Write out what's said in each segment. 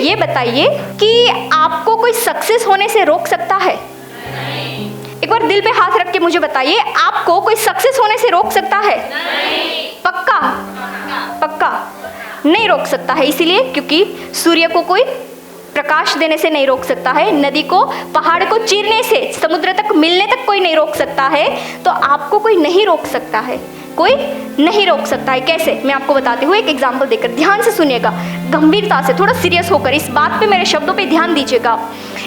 ये बताइए कि आपको कोई सक्सेस होने से रोक सकता है? नहीं। एक बार दिल पे हाथ रख के मुझे बताइए, आपको कोई सक्सेस होने से रोक सकता है? नहीं। पक्का? पक्का नहीं रोक सकता है। इसीलिए क्योंकि सूर्य को कोई प्रकाश देने से नहीं रोक सकता है, नदी को पहाड़ को चीरने से समुद्र तक मिलने तक कोई नहीं रोक सकता है, तो आपको कोई नहीं रोक सकता है, कोई नहीं रोक सकता है। कैसे? मैं आपको बताती हूँ एक एग्जाम्पल देकर। ध्यान से सुनिएगा, गंभीरता से, थोड़ा सीरियस होकर इस बात पे, मेरे शब्दों पे ध्यान दीजिएगा।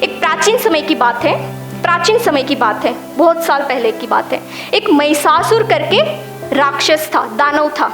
एक प्राचीन समय की बात है, प्राचीन समय की बात है, बहुत साल पहले की बात है। एक महिषासुर करके राक्षस था, दानव था।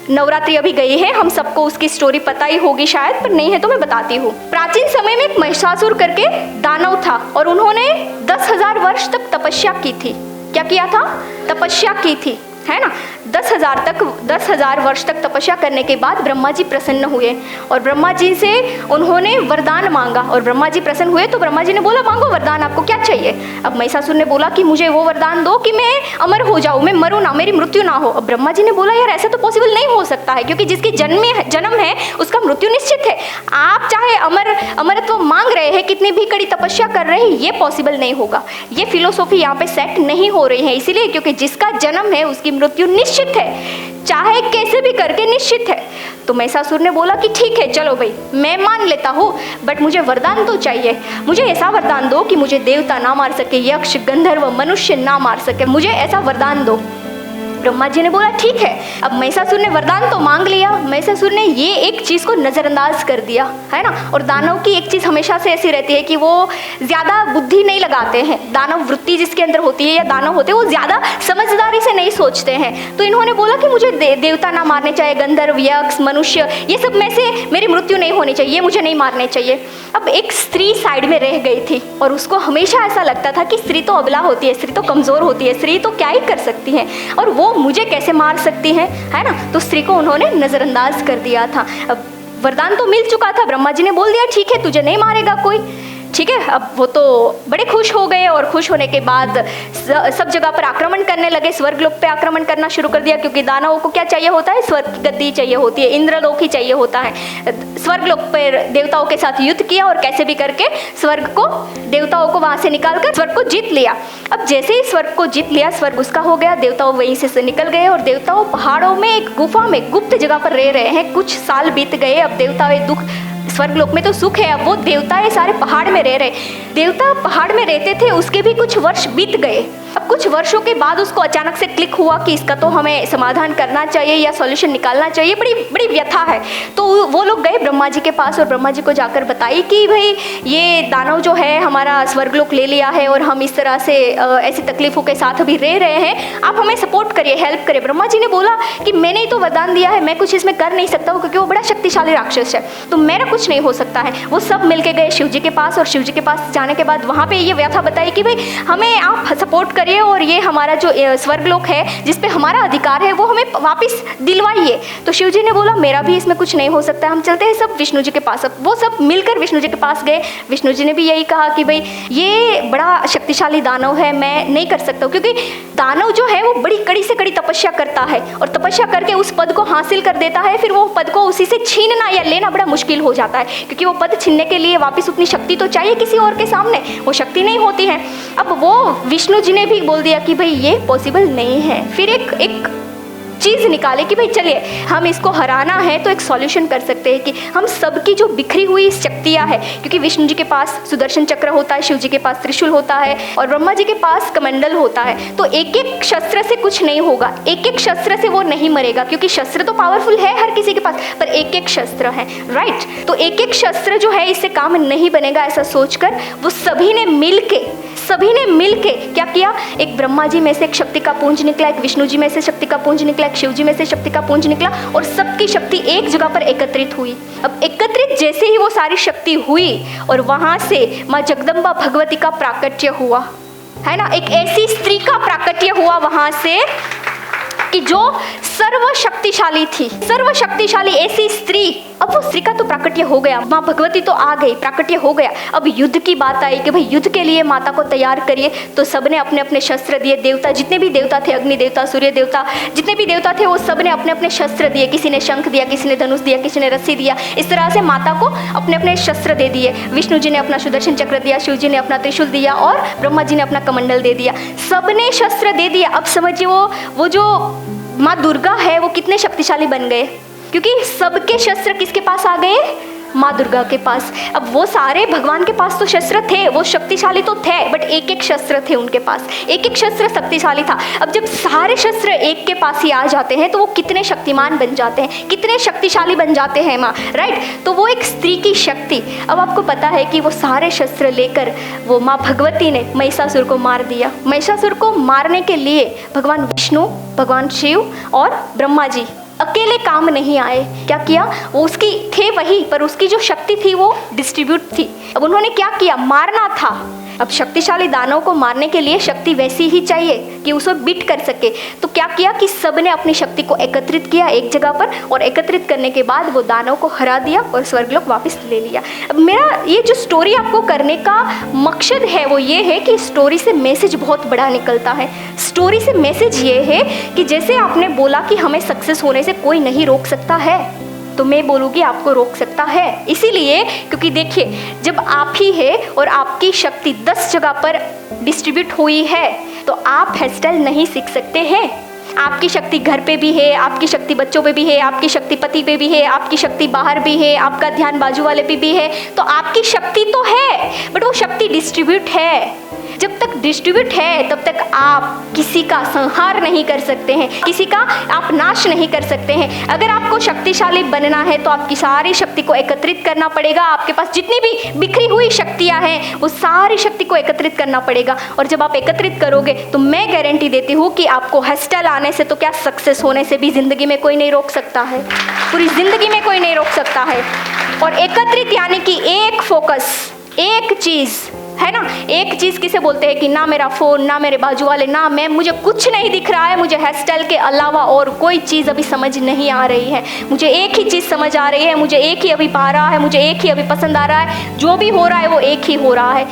नवरात्रि अभी गई है, हम सबको उसकी स्टोरी पता ही होगी शायद, पर नहीं है तो मैं बताती हूँ। प्राचीन समय में एक महिषासुर करके दानव था और उन्होंने 10,000 वर्ष तक तपस्या की थी। क्या किया था? तपस्या की थी, है ना। 10,000 वर्ष तक तपस्या करने के बाद ब्रह्मा जी प्रसन्न हुए और ब्रह्मा जी से उन्होंने वरदान मांगा और ब्रह्मा जी प्रसन्न हुए तो ब्रह्मा जी ने बोला, मांगो वरदान, आपको क्या चाहिए? अब महिषासुर ने बोला कि मुझे वो वरदान दो कि मैं अमर हो जाऊँ, मैं मरूँ ना, मेरी मृत्यु ना हो। अब ब्रह्मा जी ने बोला, यार ऐसा तो पॉसिबल नहीं हो सकता है, क्योंकि जिसकी जन्म है उसका मृत्यु निश्चित है। आप चाहे अमरत्व मांग रहे हैं, कितनी भी कड़ी तपस्या कर रहे हैं, ये पॉसिबल नहीं होगा। ये फिलोसॉफी यहाँ पे सेट नहीं हो रही है, इसीलिए क्योंकि जिसका जन्म है उसकी मृत्यु निश्चित है, चाहे कैसे भी करके निश्चित है। तो महिषासुर ने बोला कि ठीक है, चलो भाई मैं मान लेता हूँ, बट मुझे वरदान तो चाहिए। मुझे ऐसा वरदान दो कि मुझे देवता ना मार सके, यक्ष गंधर्व मनुष्य ना मार सके, मुझे ऐसा वरदान दो। ब्रह्मा जी ने बोला ठीक है। अब महिषासुर ने वरदान तो मांग लिया, महिषासुर ने ये एक चीज़ को नज़रअंदाज कर दिया, है ना। और दानव की एक चीज़ हमेशा से ऐसी रहती है कि वो ज़्यादा बुद्धि नहीं लगाते हैं। दानव वृत्ति जिसके अंदर होती है या दानव होते हैं, वो ज़्यादा समझदारी से नहीं सोचते हैं। तो इन्होंने बोला कि मुझे देवता ना मारने चाहिए, गंधर्व यक्ष मनुष्य ये सब में से मेरी मृत्यु नहीं होनी चाहिए, मुझे नहीं मारने चाहिए। अब एक स्त्री साइड में रह गई थी और उसको हमेशा ऐसा लगता था कि स्त्री तो अबला होती है, स्त्री तो कमज़ोर होती है, स्त्री तो क्या ही कर सकती है और वो मुझे कैसे मार सकती है ना। तो स्त्री को उन्होंने नज़रअंदाज कर दिया था। अब वरदान तो मिल चुका था, ब्रह्मा जी ने बोल दिया ठीक है, तुझे नहीं मारेगा कोई, ठीक है। अब वो तो बड़े खुश हो गए और खुश होने के बाद सब जगह पर आक्रमण करने लगे, स्वर्गलोक पे आक्रमण करना शुरू कर दिया, क्योंकि दानवों को क्या चाहिए होता है? स्वर्ग की गद्दी चाहिए होती है, इंद्रलोक ही चाहिए होता है। स्वर्गलोक पर देवताओं के साथ युद्ध किया और कैसे भी करके देवताओं को वहां से निकाल कर स्वर्ग को जीत लिया। अब जैसे ही स्वर्ग को जीत लिया, स्वर्ग उसका हो गया, देवताओं वहीं से निकल गए और देवताओं पहाड़ों में एक गुफा में गुप्त जगह पर रह रहे हैं। कुछ साल बीत गए, अब देवताओं दुख, स्वर्गलोक में तो सुख है, अब वो देवता ये सारे पहाड़ में रह रहे। देवता पहाड़ में रहते थे, उसके भी कुछ वर्ष बीत गए। अब कुछ वर्षों के बाद उसको अचानक से क्लिक हुआ कि इसका तो हमें समाधान करना चाहिए या सॉल्यूशन निकालना चाहिए, बड़ी बड़ी व्यथा है। तो वो लोग गए ब्रह्मा जी के पास और ब्रह्मा जी को जाकर बताई कि भाई ये दानव जो है हमारा स्वर्गलोक ले लिया है और हम इस तरह से ऐसी तकलीफों के साथ अभी रह रहे हैं, आप हमें सपोर्ट करिए, हेल्प करिए। ब्रह्मा जी ने बोला कि मैंने ही तो वरदान दिया है, मैं कुछ इसमें कर नहीं सकता हूँ क्योंकि वो बड़ा शक्तिशाली राक्षस है, तो मेरा कुछ नहीं हो सकता है। वो सब मिलके गए शिव जी के पास और शिव जी के पास जाने के बाद वहाँ पे ये व्यथा बताई कि भाई हमें आप सपोर्ट करिए और ये हमारा जो स्वर्गलोक है जिस पे हमारा अधिकार है वो हमें वापस दिलवाइए। तो शिव जी ने बोला मेरा भी इसमें कुछ नहीं हो सकता, हम चलते हैं सब विष्णु जी के पास। अब वो सब मिलकर विष्णु जी के पास गए। विष्णु जी ने भी यही कहा कि भाई ये बड़ा शक्तिशाली दानव है, मैं नहीं कर सकता हूँ, क्योंकि दानव जो है वो बड़ी कड़ी से कड़ी तपस्या करता है और तपस्या करके उस पद को हासिल कर देता है, फिर वो पद को उसी से छीनना या लेना बड़ा मुश्किल हो जाता है, क्योंकि वो पद छीनने के लिए वापस उतनी शक्ति तो चाहिए किसी और के सामने, वो शक्ति नहीं होती है। अब वो विष्णु जी ने भी बोल दिया कि भाई ये पॉसिबल नहीं है। फिर एक चीज़ निकाले कि भाई चलिए हम इसको हराना है तो एक सॉल्यूशन कर सकते हैं कि हम सबकी जो बिखरी हुई शक्तियाँ है, क्योंकि विष्णु जी के पास सुदर्शन चक्र होता है, शिव जी के पास त्रिशूल होता है और ब्रह्मा जी के पास कमंडल होता है, तो एक एक शस्त्र से कुछ नहीं होगा, एक एक शस्त्र से वो नहीं मरेगा, क्योंकि शस्त्र तो पावरफुल है हर किसी के पास, पर एक एक शस्त्र है, राइट। तो एक एक शस्त्र जो है इससे काम नहीं बनेगा, ऐसा सोचकर वो सभी ने मिल के क्या किया, एक ब्रह्मा जी में से एक शक्ति का पुंज निकला, एक विष्णु जी में से शक्ति का पुंज निकला, एक शिव जी में से शक्ति का पुंज निकला और सबकी शक्ति एक जगह पर एकत्रित हुई। अब एकत्रित जैसे ही वो सारी शक्ति हुई और वहां से माँ जगदम्बा भगवती का प्राकट्य हुआ, है ना, एक ऐसी स्त्री का प्राकट्य हुआ वहां से कि जो सर्वशक्तिशाली थी, सर्वशक्तिशाली ऐसी स्त्री अब वो स्त्री का तो प्राकट्य हो गया, माँ भगवती तो आ गई, प्राकट्य हो गया। अब युद्ध की बात आई कि भाई युद्ध के लिए माता को तैयार करिए। तो सबने अपने अपने शस्त्र दिए, देवता जितने भी देवता थे, अग्नि देवता, सूर्य देवता, जितने भी देवता थे वो सबने अपने अपने शस्त्र दिए। किसी ने शंख दिया, किसी ने धनुष दिया, किसी ने रस्सी दिया। इस तरह से माता को अपने अपने शस्त्र दे दिए। विष्णु जी ने अपना सुदर्शन चक्र दिया, शिव जी ने अपना त्रिशूल दिया और ब्रह्मा जी ने अपना कमंडल दे दिया। सबने शस्त्र दे दिया। अब समझिए वो जो माँ दुर्गा है वो कितने शक्तिशाली बन गए, क्योंकि सबके शस्त्र किसके पास आ गए? माँ दुर्गा के पास। अब वो सारे भगवान के पास तो शस्त्र थे, वो शक्तिशाली तो थे, बट एक एक शस्त्र थे उनके पास, एक एक शस्त्र शक्तिशाली था। अब जब सारे शस्त्र एक के पास ही आ जाते हैं तो वो कितने शक्तिमान बन जाते हैं, कितने शक्तिशाली बन जाते हैं माँ, राइट। तो वो एक स्त्री की शक्ति। अब आपको पता है कि वो सारे शस्त्र लेकर वो माँ भगवती ने महिषासुर को मार दिया। महिषासुर को मारने के लिए भगवान विष्णु, भगवान शिव और ब्रह्मा जी अकेले काम नहीं आए। क्या किया? वो उसकी थे वही, पर उसकी जो शक्ति थी वो डिस्ट्रीब्यूट थी। अब उन्होंने क्या किया? मारना था। अब शक्तिशाली दानव को मारने के लिए शक्ति वैसी ही चाहिए कि उसे बीट कर सके। तो क्या किया कि सबने अपनी शक्ति को एकत्रित किया एक जगह पर, और एकत्रित करने के बाद वो दानव को हरा दिया और स्वर्गलोक वापस ले लिया। अब मेरा ये जो स्टोरी आपको करने का मकसद है वो ये है कि स्टोरी से मैसेज बहुत बड़ा निकलता है। स्टोरी से मैसेज ये है कि जैसे आपने बोला कि हमें सक्सेस होने से कोई नहीं रोक सकता है, तो मैं बोलूँगी आपको रोक सकता है। इसीलिए क्योंकि देखिए, जब आप ही है और आपकी शक्ति 10 जगह पर डिस्ट्रीब्यूट हुई है तो आप हेयर स्टाइल नहीं सीख सकते हैं। आपकी शक्ति घर पे भी है, आपकी शक्ति बच्चों पे भी है, आपकी शक्ति पति पे भी है, आपकी शक्ति बाहर भी है, आपका ध्यान बाजू वाले पे भी है। तो आपकी शक्ति तो है, बट वो शक्ति डिस्ट्रीब्यूट है। जब तक डिस्ट्रीब्यूट है तब तक आप किसी का संहार नहीं कर सकते हैं, किसी का आप नाश नहीं कर सकते हैं। अगर आपको शक्तिशाली बनना है तो आपकी सारी शक्ति को एकत्रित करना पड़ेगा। आपके पास जितनी भी बिखरी हुई शक्तियां हैं वो सारी शक्ति को एकत्रित करना पड़ेगा। और जब आप एकत्रित करोगे तो मैं गारंटी देती हूँ कि आपको हेयर स्टाइल आने से तो क्या, सक्सेस होने से भी जिंदगी में कोई नहीं रोक सकता है, पूरी जिंदगी में कोई नहीं रोक सकता है। और एकत्रित यानी कि एक फोकस, एक चीज है ना। एक चीज किसे बोलते हैं कि ना मेरा फोन, ना मेरे बाजू वाले, ना मैं, मुझे कुछ नहीं दिख रहा है, मुझे हेयर स्टाइल के अलावा और कोई चीज अभी समझ नहीं आ रही है, मुझे एक ही चीज समझ आ रही है, मुझे एक ही अभी पा रहा है, मुझे एक ही अभी पसंद आ रहा है, जो भी हो रहा है वो एक ही हो रहा है।